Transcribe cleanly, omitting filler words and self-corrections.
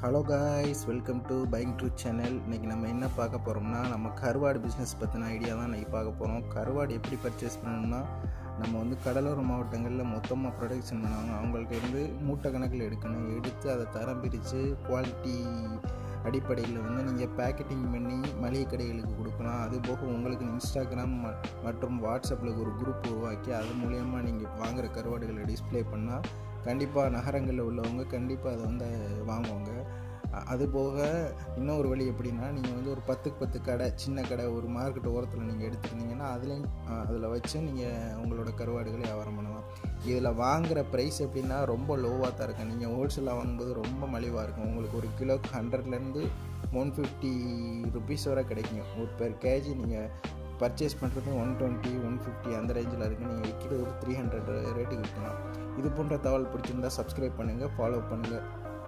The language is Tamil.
Hello guys, welcome to பைங் true channel. இன்றைக்கி நம்ம என்ன பார்க்க போகிறோம்னா, நம்ம கருவாடு பிஸ்னஸ் பற்றின ஐடியா தான் இன்றைக்கி பார்க்க போகிறோம். கருவாடு எப்படி பர்ச்சேஸ் பண்ணணும்னா, நம்ம கடலோர மாவட்டங்களில் மொத்தமாக ப்ரொடக்ஷன் பண்ணுவாங்க. அவங்களுக்கு மூட்டை கணக்கில் எடுத்து அதை தரம் பிரித்து குவாலிட்டி அடிப்படையில் நீங்கள் பேக்கெட்டிங் பண்ணி மளிகை கடைகளுக்கு கொடுக்கலாம். அதுபோக உங்களுக்கு இன்ஸ்டாகிராம் மற்றும் வாட்ஸ்அப்பில் ஒரு குரூப் உருவாக்கி அது மூலயமா நீங்கள் வாங்குகிற கருவாடுகளை டிஸ்ப்ளே பண்ணால் கண்டிப்பாக நகரங்களில் உள்ளவங்க கண்டிப்பாக அதை வாங்குவாங்க. அதுபோக இன்னொரு வழி எப்படின்னா, நீங்கள் ஒரு 10க்கு 10 கடை, சின்ன கடை ஒரு மார்க்கெட் ஓரத்தில் நீங்கள் எடுத்துருந்தீங்கன்னா அதில் வச்சு நீங்கள் உங்களோட கருவாடுகளை வியாபாரம் பண்ணலாம். இதில் வாங்குகிற ப்ரைஸ் எப்படின்னா ரொம்ப லோவாக தான் இருக்கும். நீங்கள் ஹோல்சேலாக வாங்கும்போது ரொம்ப மலிவாக இருக்கும். உங்களுக்கு ஒரு கிலோக்கு 100லேருந்து 150 ருபீஸ் வரை கிடைக்கும். ஒரு பெர் கேஜி நீங்கள் பர்ச்சேஸ் பண்ணுறது 120, 150 அந்த ரேஞ்சில் இருக்குது. நீங்கள் விற்கிறது ஒரு 300 ரேட்டுக்கு விற்கலாம். இது போன்ற தகவல் பிடிச்சிருந்தால் சப்ஸ்கிரைப் பண்ணுங்கள், ஃபாலோ பண்ணுங்கள்.